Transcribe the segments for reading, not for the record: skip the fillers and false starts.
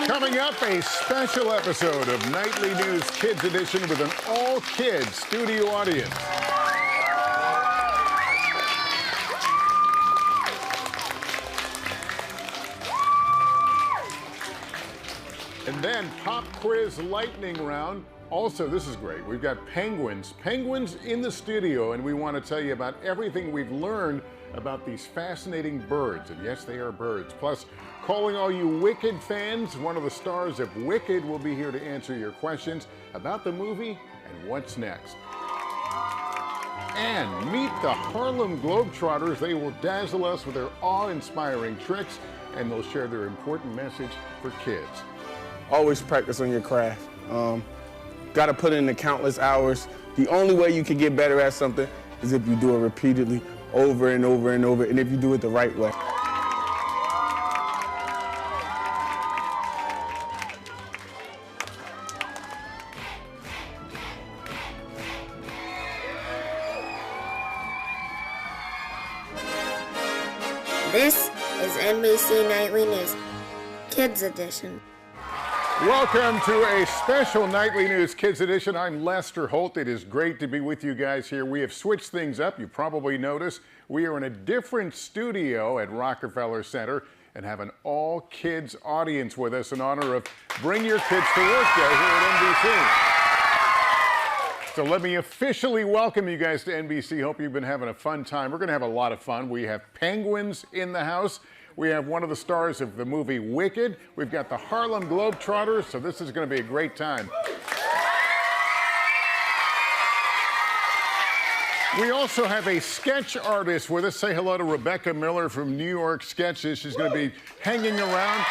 Coming up, a special episode of Nightly News Kids Edition with an all-kids studio audience. And then pop quiz lightning round. Also, this is great. We've got penguins in the studio, and we want to tell you about everything we've learned about these fascinating birds. And yes, they are birds. Plus, calling all you Wicked fans, one of the stars of Wicked will be here to answer your questions about the movie and what's next. And meet the Harlem Globetrotters. They will dazzle us with their awe-inspiring tricks, and they'll share their important message for kids. Always practice on your craft. Got to put in the countless hours. The only way you can get better at something is if you do it repeatedly, over and over and over, and if you do it the right way. This is NBC Nightly News Kids Edition. Welcome to a special Nightly News Kids Edition. I'm Lester Holt. It is great to be with you guys here. We have switched things up. You probably noticed we are in a different studio at Rockefeller Center and have an all-kids audience with us in honor of Bring Your Kids to Work Day here at NBC. So let me officially welcome you guys to NBC. Hope you've been having a fun time. We're going to have a lot of fun. We have penguins in the house. We have one of the stars of the movie Wicked. We've got the Harlem Globetrotters, so this is going to be a great time. We also have a sketch artist with us. Say hello to Rebecca Miller from New York Sketches. She's going to be hanging around.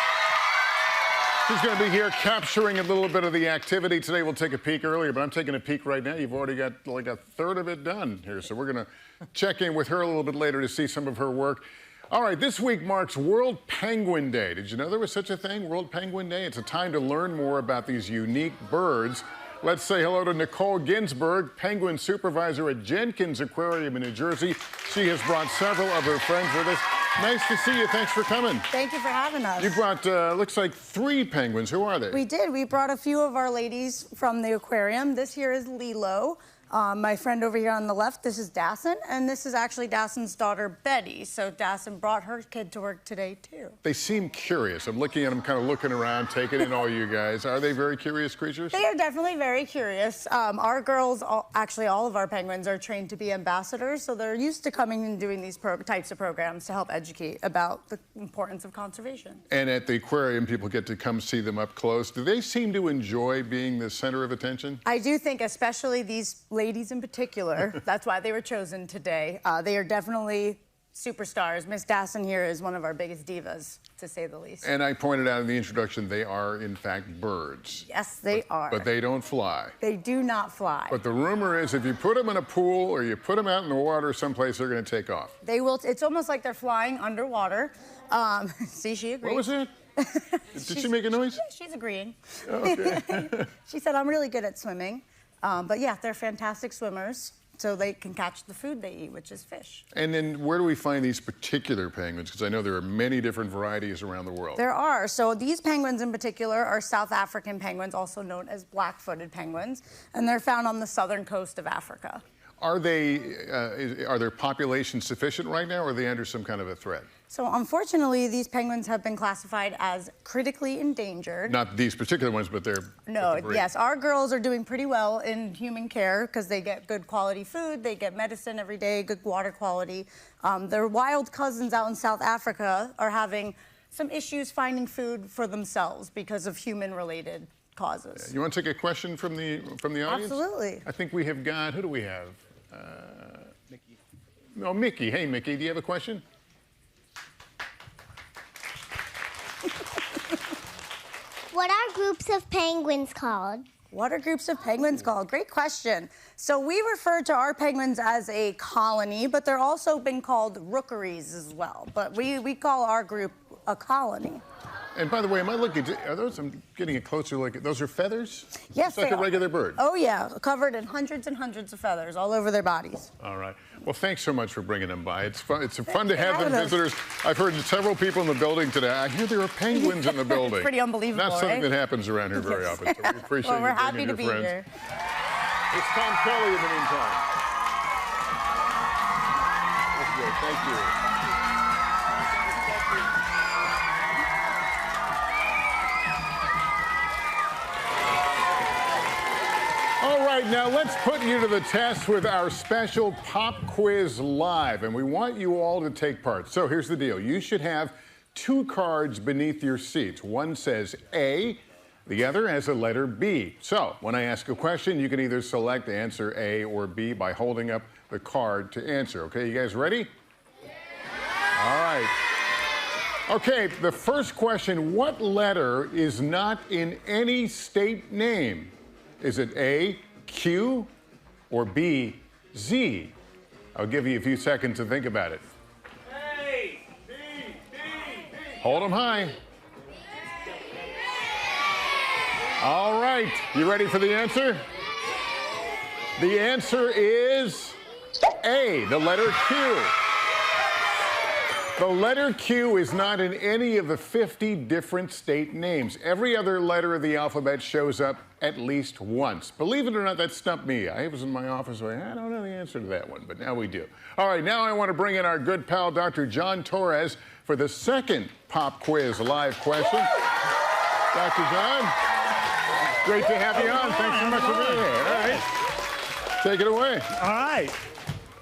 She's going to be here capturing a little bit of the activity today. We'll take a peek earlier, but I'm taking a peek right now. You've already got like a third of it done here, so we're going to check in with her a little bit later to see some of her work. All right, this week marks World Penguin Day. Did you know there was such a thing, World Penguin Day? It's a time to learn more about these unique birds. Let's say hello to Nicole Ginsburg, penguin supervisor at Jenkins Aquarium in New Jersey. She has brought several of her friends with us. Nice to see you. Thanks for coming. Thank you for having us. You brought, looks like 3 penguins. Who are they? We did. We brought a few of our ladies from the aquarium. This here is Lilo. My friend over here on the left, this is Dassin, and this is actually Dassin's daughter, Betty. So Dassin brought her kid to work today, too. They seem curious. I'm looking at them, kind of looking around, taking in all you guys. Are they very curious creatures? They are definitely very curious. Our girls, actually all of our penguins, are trained to be ambassadors, so they're used to coming and doing these types of programs to help educate about the importance of conservation. And at the aquarium, people get to come see them up close. Do they seem to enjoy being the center of attention? I do think, especially these ladies in particular, that's why they were chosen today. They are definitely superstars. Miss Dassin here is one of our biggest divas, to say the least. And I pointed out in the introduction, they are, in fact, birds. Yes, they are. But they don't fly. They do not fly. But the rumor is if you put them in a pool or you put them out in the water someplace, they're going to take off. They will. It's almost like they're flying underwater. See, she agreed. What was it? Did she make a noise? She's agreeing. Okay. She said, I'm really good at swimming. But yeah, they're fantastic swimmers, so they can catch the food they eat, which is fish. And then where do we find these particular penguins? Because I know there are many different varieties around the world. There are. So these penguins in particular are South African penguins, also known as black-footed penguins, and they're found on the southern coast of Africa. Are their populations sufficient right now, or are they under some kind of a threat? So unfortunately, these penguins have been classified as critically endangered. Not these particular ones, but they're... No, yes, our girls are doing pretty well in human care because they get good quality food, they get medicine every day, good water quality. Their wild cousins out in South Africa are having some issues finding food for themselves because of human-related causes. You want to take a question from the audience? Absolutely. I think we have got... Who do we have? Mickey. No, Mickey. Hey, Mickey, do you have a question? What are groups of penguins called? What are groups of penguins called? Great question. So we refer to our penguins as a colony, but they're also been called rookeries as well. But we call our group a colony. And by the way, am I looking? Are those? I'm getting a closer look. Those are feathers? Yes, it's like they a regular are. bird. Oh yeah, covered in hundreds and hundreds of feathers all over their bodies. All right. Well, thanks so much for bringing them by. It's fun. It's fun to for have them having us. visitors. I've heard several people in the building today. I hear there are penguins in the building. It's pretty unbelievable, Not something right? that happens around here very often. So we appreciate Well, we're you happy bringing to your be friends. here. It's Tom Kelly in the meantime. That's good. Thank you. All right, now let's put you to the test with our special pop quiz live, and we want you all to take part. So here's the deal. You should have 2 cards beneath your seats. One says A, the other has a letter B. So when I ask a question, you can either select answer A or B by holding up the card to answer. Okay, you guys ready? Yeah. All right. Okay, the first question, what letter is not in any state name? Is it A, Q, or B, Z? I'll give you a few seconds to think about it. A, B, B, B. Hold them high. All right, you ready for the answer? The answer is A, the letter Q. The letter Q is not in any of the 50 different state names. Every other letter of the alphabet shows up at least once. Believe it or not, that stumped me. I was in my office going, I don't know the answer to that one, but now we do. All right, now I want to bring in our good pal, Dr. John Torres, for the second pop quiz live question. Dr. John, great to have you on. Thanks so much for being here. All right, take it away. All right.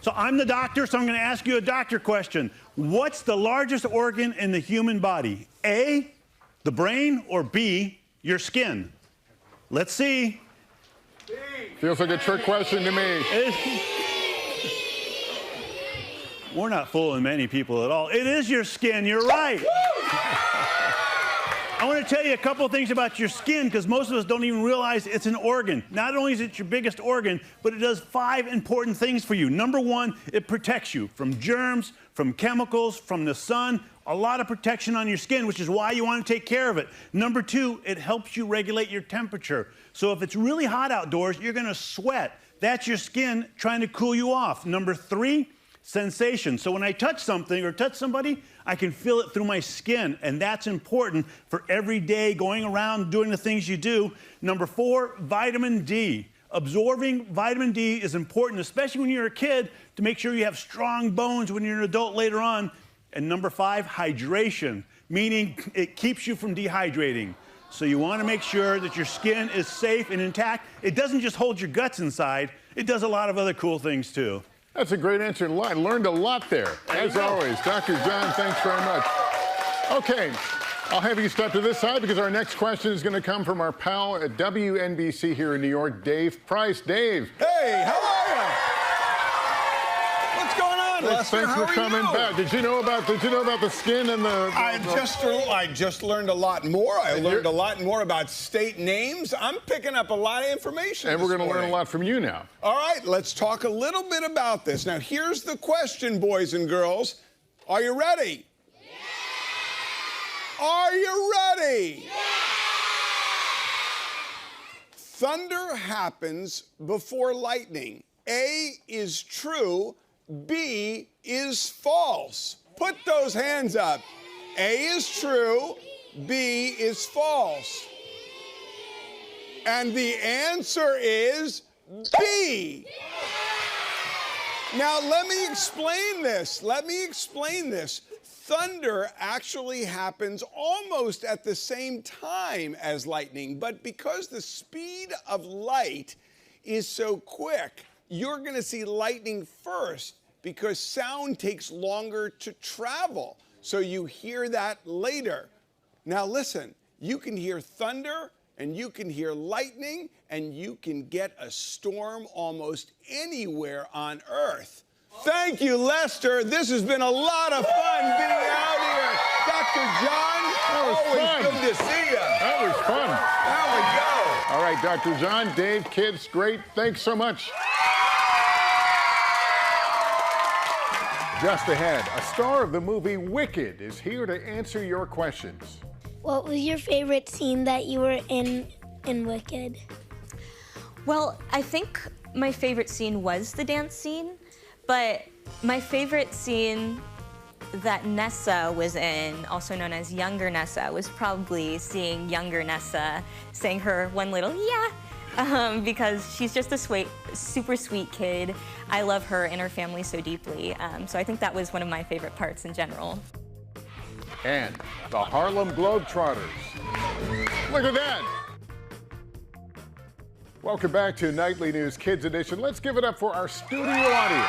So I'm the doctor, so I'm going to ask you a doctor question. What's the largest organ in the human body? A, the brain, or B, your skin? Let's see. Feels like a trick question to me. We're not fooling many people at all. It is your skin, you're right. I want to tell you a couple of things about your skin because most of us don't even realize it's an organ. Not only is it your biggest organ, but it does 5 important things for you. Number 1, it protects you from germs, from chemicals, from the sun. A lot of protection on your skin, which is why you want to take care of it. Number 2, it helps you regulate your temperature. So if it's really hot outdoors, you're going to sweat. That's your skin trying to cool you off. Number 3, sensation. So when I touch something or touch somebody, I can feel it through my skin, and that's important for every day going around doing the things you do. Number 4, vitamin D. Absorbing vitamin D is important, especially when you're a kid, to make sure you have strong bones when you're an adult later on. And number 5, hydration, meaning it keeps you from dehydrating. So you want to make sure that your skin is safe and intact. It doesn't just hold your guts inside, it does a lot of other cool things too. That's a great answer. I learned a lot there. As always, Dr. John, thanks very much. Okay, I'll have you step to this side because our next question is going to come from our pal at WNBC here in New York, Dave Price. Dave. Hey, how are you? What's going on, Lester? Thanks How for are coming you? back. Did you know about the skin and the? I just learned a lot more. I learned a lot more about state names. I'm picking up a lot of information. And we're going to learn a morning. lot from you now. All right, let's talk a little bit about this. Now, here's the question, boys and girls. Are you ready? Yeah! Are you ready? Yeah! Thunder happens before lightning. A is true, B is false. Put those hands up. A is true, B is false. And the answer is B. Now, let me explain this. Thunder actually happens almost at the same time as lightning, but because the speed of light is so quick, you're going to see lightning first because sound takes longer to travel. So you hear that later. Now listen, you can hear thunder and you can hear lightning and you can get a storm almost anywhere on Earth. Thank you, Lester. This has been a lot of fun being out here. Dr. John, always good to see you. That was fun. There we go. All right, Dr. John, Dave, kids, great. Thanks so much. Just ahead, a star of the movie Wicked is here to answer your questions. What was your favorite scene that you were in Wicked? Well, I think my favorite scene was the dance scene, but my favorite scene that Nessa was in, also known as younger Nessa, was probably seeing younger Nessa saying her one little yeah, because she's just a super sweet kid. I love her and her family so deeply, so I think that was one of my favorite parts in general. And the Harlem Globetrotters. Look at that. Welcome back to Nightly News Kids Edition. Let's give it up for our studio audience.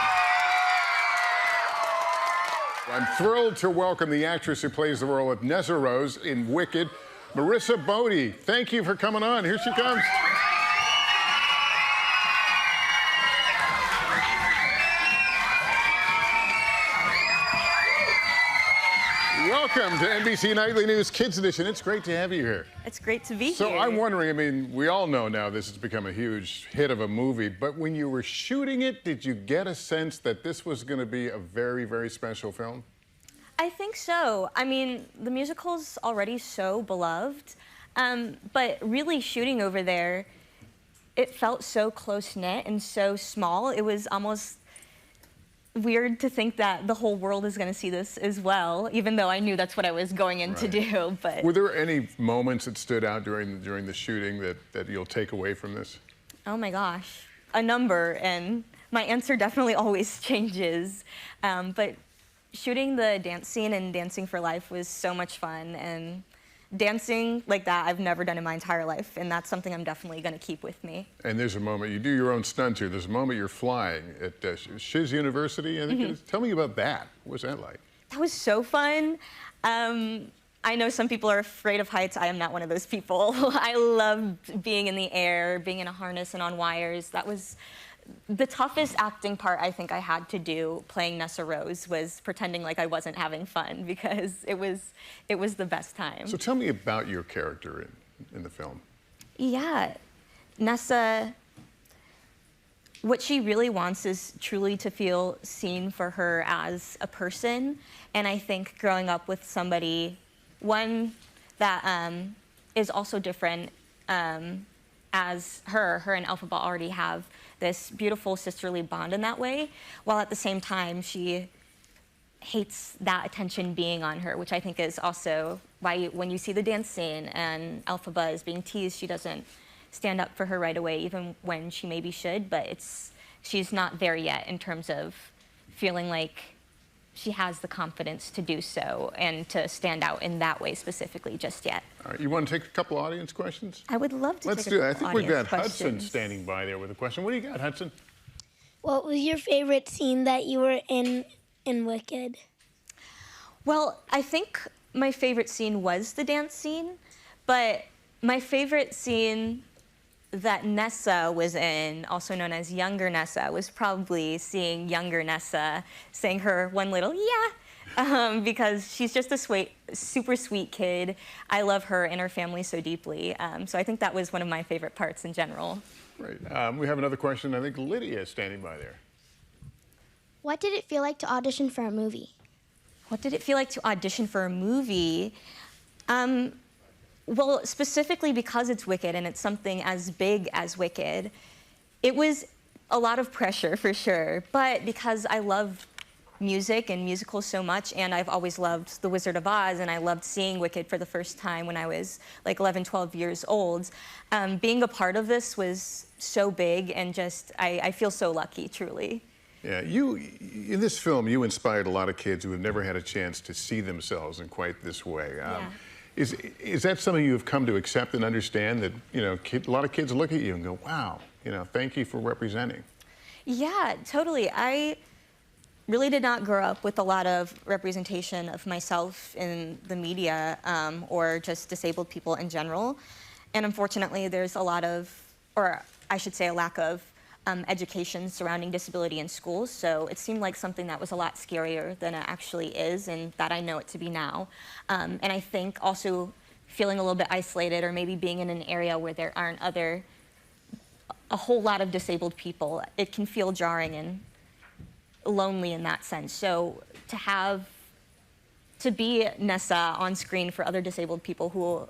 I'm thrilled to welcome the actress who plays the role of Nessa Rose in Wicked, Marissa Bode. Thank you for coming on. Here she comes. Welcome to NBC Nightly News Kids Edition. It's great to have you here. It's great to be here. So I'm wondering, I mean, we all know now this has become a huge hit of a movie, but when you were shooting it, did you get a sense that this was going to be a very, very special film? I think so. I mean, the musical's already so beloved, but really shooting over there, it felt so close-knit and so small. It was almost weird to think that the whole world is going to see this as well, even though I knew that's what I was going in to do. But were there any moments that stood out during the shooting that you'll take away from this? Oh my gosh, a number, and my answer definitely always changes. But shooting the dance scene and Dancing for Life was so much fun, and dancing like that I've never done in my entire life, and that's something I'm definitely going to keep with me. And there's a moment, you do your own stunts here, there's a moment you're flying at Shiz University, I think. Tell me about that. What was that like? That was so fun. I know some people are afraid of heights. I am not one of those people. I loved being in the air, being in a harness and on wires. That was the toughest acting part I think I had to do playing Nessa Rose, was pretending like I wasn't having fun, because it was the best time. So tell me about your character in the film. Yeah, Nessa, what she really wants is truly to feel seen for her as a person. And I think growing up with somebody, one that is also different as her and Elphaba already have this beautiful sisterly bond in that way, while at the same time she hates that attention being on her, which I think is also why when you see the dance scene and Elphaba is being teased, she doesn't stand up for her right away, even when she maybe should, but she's not there yet in terms of feeling like she has the confidence to do so and to stand out in that way specifically just yet. All right, you want to take a couple audience questions? I would love to. Let's do that. I think we've got Hudson standing by there with a question. What do you got, Hudson? What was your favorite scene that you were in Wicked? Well, I think my favorite scene was the dance scene, but my favorite scene that Nessa was in, also known as younger Nessa, was probably seeing younger Nessa saying her one little yeah, because she's just a super sweet kid. I love her and her family so deeply, so I think that was one of my favorite parts in general. Right. We have another question. I think Lydia is standing by there. What did it feel like to audition for a movie? What did it feel like to audition for a movie? Well, specifically because it's Wicked and it's something as big as Wicked, it was a lot of pressure for sure. But because I love music and musicals so much, and I've always loved The Wizard of Oz, and I loved seeing Wicked for the first time when I was like 11, 12 years old, being a part of this was so big, and just, I feel so lucky, truly. Yeah, in this film, you inspired a lot of kids who have never had a chance to see themselves in quite this way. Yeah. Is that something you've come to accept and understand, that, you know, a lot of kids look at you and go, wow, you know, thank you for representing? Yeah, totally. I really did not grow up with a lot of representation of myself in the media or just disabled people in general. And unfortunately, there's a lot of, or I should say a lack of, education surrounding disability in schools, so it seemed like something that was a lot scarier than it actually is, and that I know it to be now. And I think also feeling a little bit isolated, or maybe being in an area where there aren't a whole lot of disabled people, it can feel jarring and lonely in that sense. So to have to be Nessa on screen for other disabled people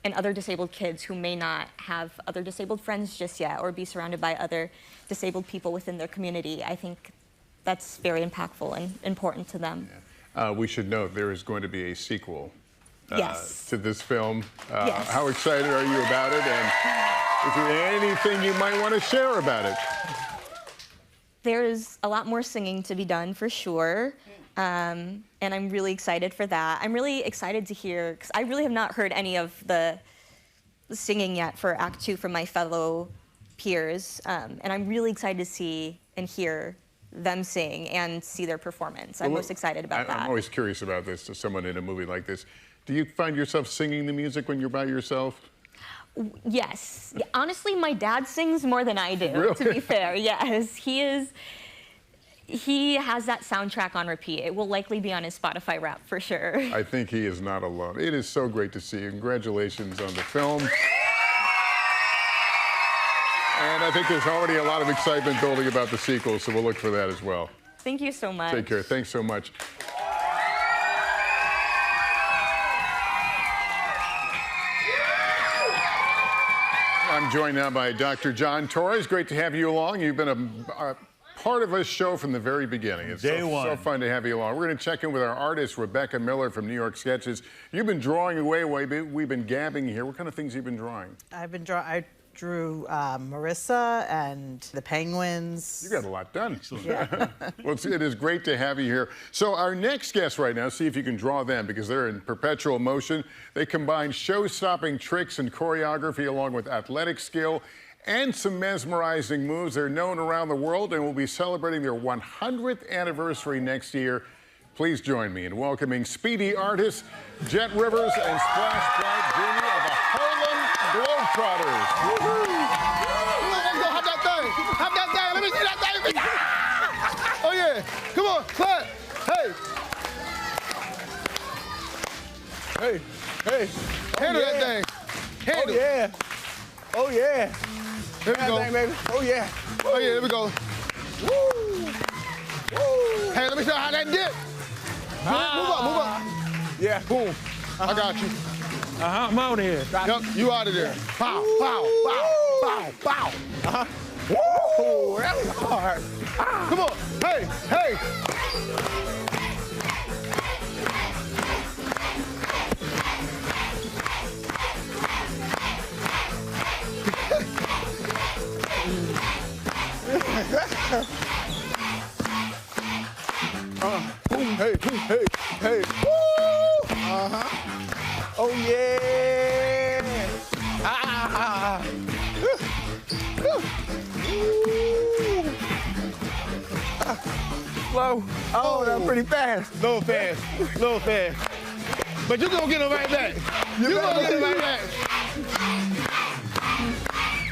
and other disabled kids who may not have other disabled friends just yet or be surrounded by other disabled people within their community, I think that's very impactful and important to them. Yeah. We should note there is going to be a sequel Yes. to this film. Yes. How excited are you about it? And is there anything you might want to share about it? There's a lot more singing to be done for sure. And I'm really excited for that. I'm really excited to hear, because I really have not heard any of the singing yet for Act 2 from my fellow peers. And I'm really excited to see and hear them sing and see their performance. I'm most excited about that. I'm always curious about this to someone in a movie like this. Do you find yourself singing the music when you're by yourself? Yes. Honestly, my dad sings more than I do, Really? to be fair. Yes, he has that soundtrack on repeat. It will likely be on his Spotify Wrap for sure. I think he is not alone. It is so great to see you. Congratulations on the film. And I think there's already a lot of excitement building about the sequel, so we'll look for that as well. Thank you so much. Take care. Thanks so much. I'm joined now by Dr. John Torres. Great to have you along. You've been a part of this show from the very beginning. It's Day so one. fun to have you along. We're going to check in with our artist, Rebecca Miller from New York Sketches. You've been drawing away. We've been gabbing here. What kind of things have you been drawing? I drew Marissa and the penguins. You got a lot done. Yeah. Well, it is great to have you here. So our next guest right now, see if you can draw them because they're in perpetual motion. They combine show-stopping tricks and choreography along with athletic skill and some mesmerizing moves. They're known around the world and will be celebrating their 100th anniversary next year. Please join me in welcoming speedy artists Jet Rivers and Splash Bright Jr. of the Harlem Globetrotters. Woohoo! Let's go, hop that thing. Hop that thing. Let me see that thing. Oh, yeah. Come on, clap. Hey. Hey. Handle that thing. Handle. Oh, yeah. Oh, yeah. Here we go. Thing, baby. Oh, yeah. Oh, yeah, here we go. Woo. Woo. Hey, let me show you how that dip. Move up. Yeah. Boom. I got you. I'm out here. Yep, you out of there. Pow, pow, pow, pow, pow. Woo. That was hard. Come on. Hey. Hey. Woo. Oh, yeah. Slow. Oh, that's pretty fast. Little fast. But you're gonna get him right back. You're gonna get him right back.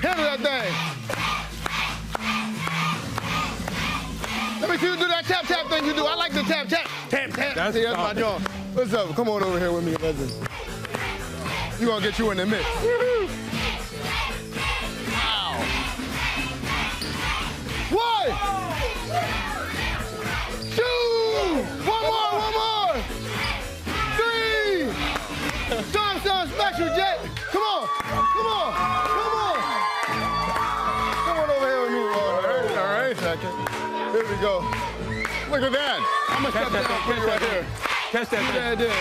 Handle that thing. Let me see you do that tap thing you do. I like the tap. Tap. That's See, that's my job. What's up? Come on over here with me, listen. We're gonna get you in the mix. Wow. 1, 2, one more. 3. Time special, Jet. Come on. Come on over here with me. All right. Second. Here we go. Look at that. I'm gonna step down for you right here. Catch that thing. There.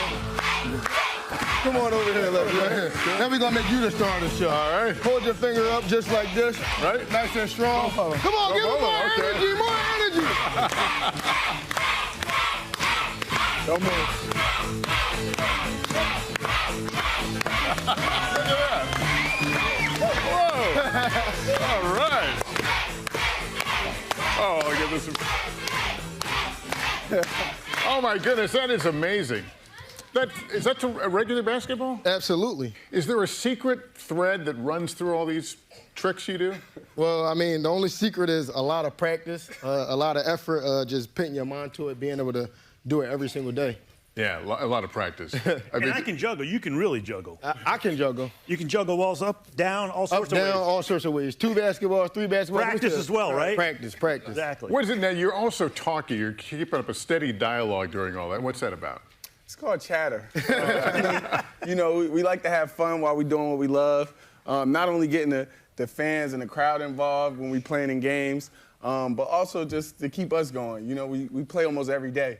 Come on over here, Lefty, right here. Then we're gonna make you the star of the show. All right. Hold your finger up just like this. Right. Nice and strong. Come on, give him more energy, more energy. Don't move. Look at that. Whoa. All right. Oh, I'll give this Oh, my goodness, that is amazing. Is that a regular basketball? Absolutely. Is there a secret thread that runs through all these tricks you do? Well, I mean, the only secret is a lot of practice, a lot of effort, just putting your mind to it, being able to do it every single day. Yeah, a lot of practice. I can juggle. You can really juggle. I can juggle. You can juggle walls up, down, all sorts Up, of down, ways. all sorts of ways. 2 basketballs, 3 basketballs. Practice as well, right? Practice. Exactly. What is it now? You're also talking. You're keeping up a steady dialogue during all that. What's that about? It's called chatter. You know, we like to have fun while we're doing what we love. Not only getting the fans and the crowd involved when we're playing in games, but also just to keep us going. You know, we play almost every day.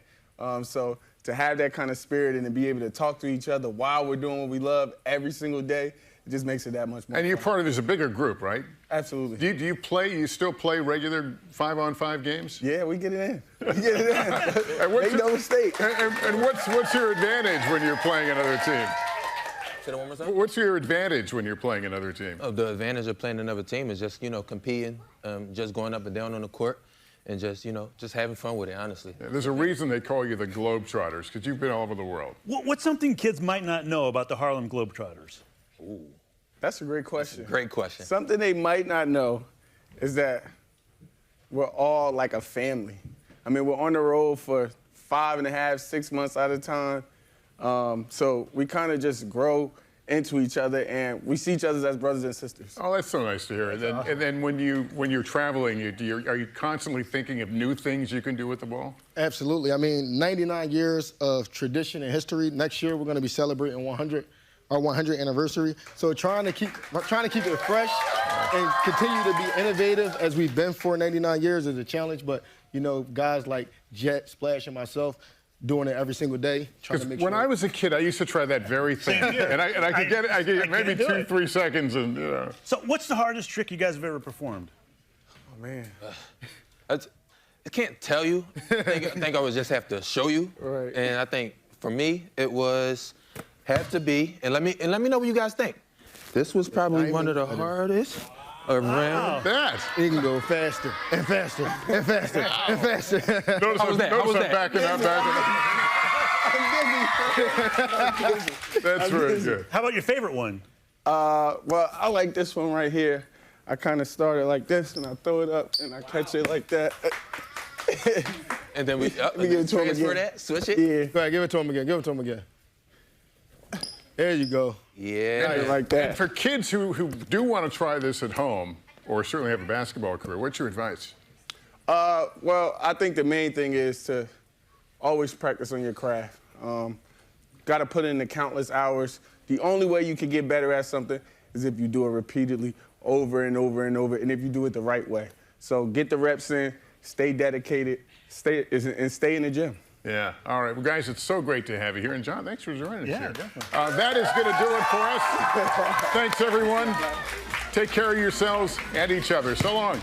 So to have that kind of spirit and to be able to talk to each other while we're doing what we love every single day, it just makes it that much more And you're fun. part of this a bigger group, right? Absolutely. Do you still play regular 5-on-5 games? Yeah, we get it in. We get it in. And what's Make no mistake. And what's your advantage when you're playing another team? Say that one more time. What's your advantage when you're playing another team? Oh, the advantage of playing another team is just, you know, competing, just going up and down on the court, and just, you know, just having fun with it, honestly. Yeah, there's a reason they call you the Globetrotters, because you've been all over the world. What's something kids might not know about the Harlem Globetrotters? Ooh. That's a great question. That's a great question. Something they might not know is that we're all like a family. I mean, we're on the road for 5.5, 6 months at a time. So we kind of just grow into each other, and we see each other as brothers and sisters. Oh, that's so nice to hear. And then when you're traveling, are you constantly thinking of new things you can do with the ball? Absolutely. I mean, 99 years of tradition and history. Next year, we're going to be celebrating our 100th anniversary. So trying to keep it fresh and continue to be innovative as we've been for 99 years is a challenge. But, you know, guys like Jet, Splash, and myself doing it every single day, trying to make sure. When I was a kid, I used to try that very thing. And I could get it maybe 2-3 seconds. And, you know. So what's the hardest trick you guys have ever performed? Oh, man. I can't tell you. I think I would just have to show you. Right. And I think for me, it was have to be. And let me know what you guys think. This was probably one of the hardest around. That. You can go faster and faster and faster and faster. Notice How was that? How was that? backing up. That's very good. How about your favorite one? Well, I like this one right here. I kind of started like this, and I throw it up, and I catch it like that. And then we give it to him transfer again. that, switch it. Yeah. Go ahead, give it to him again. Give it to him again. There you go. Yeah. Like that. And for kids who do want to try this at home, or certainly have a basketball career, what's your advice? Well, I think the main thing is to always practice on your craft. Got to put in the countless hours. The only way you can get better at something is if you do it repeatedly, over and over and over, and if you do it the right way. So get the reps in, stay dedicated, stay in the gym. Yeah. All right. Well, guys, it's so great to have you here. And, John, thanks for joining us Yeah, here. definitely. That is going to do it for us. Thanks, everyone. Take care of yourselves and each other. So long.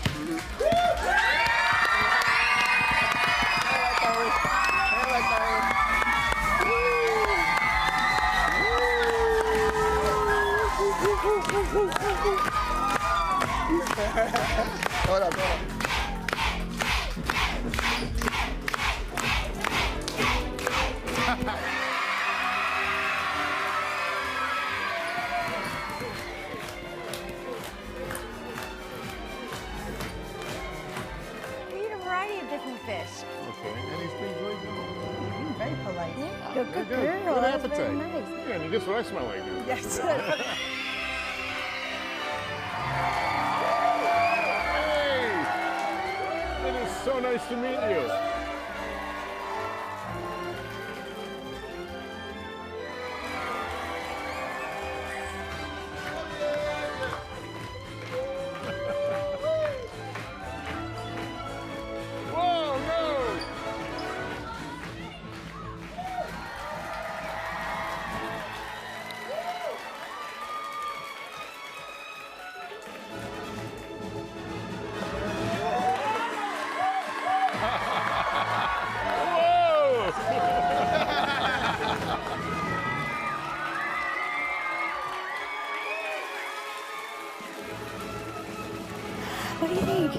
Hold up, hold up. We eat a variety of different fish. Okay. And he's being very good. Very polite. Good Good. girl. Good That was very appetite. nice. Yeah, and guess what I smell like? Dude? Yes. Hey! It is so nice to meet you. Whoa, no! What do you think?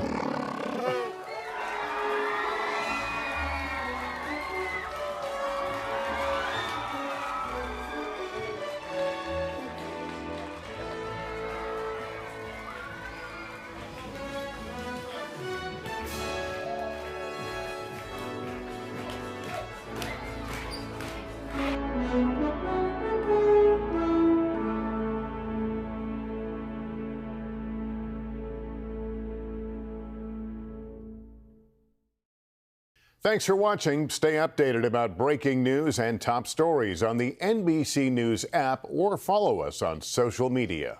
Thanks for watching. Stay updated about breaking news and top stories on the NBC News app or follow us on social media.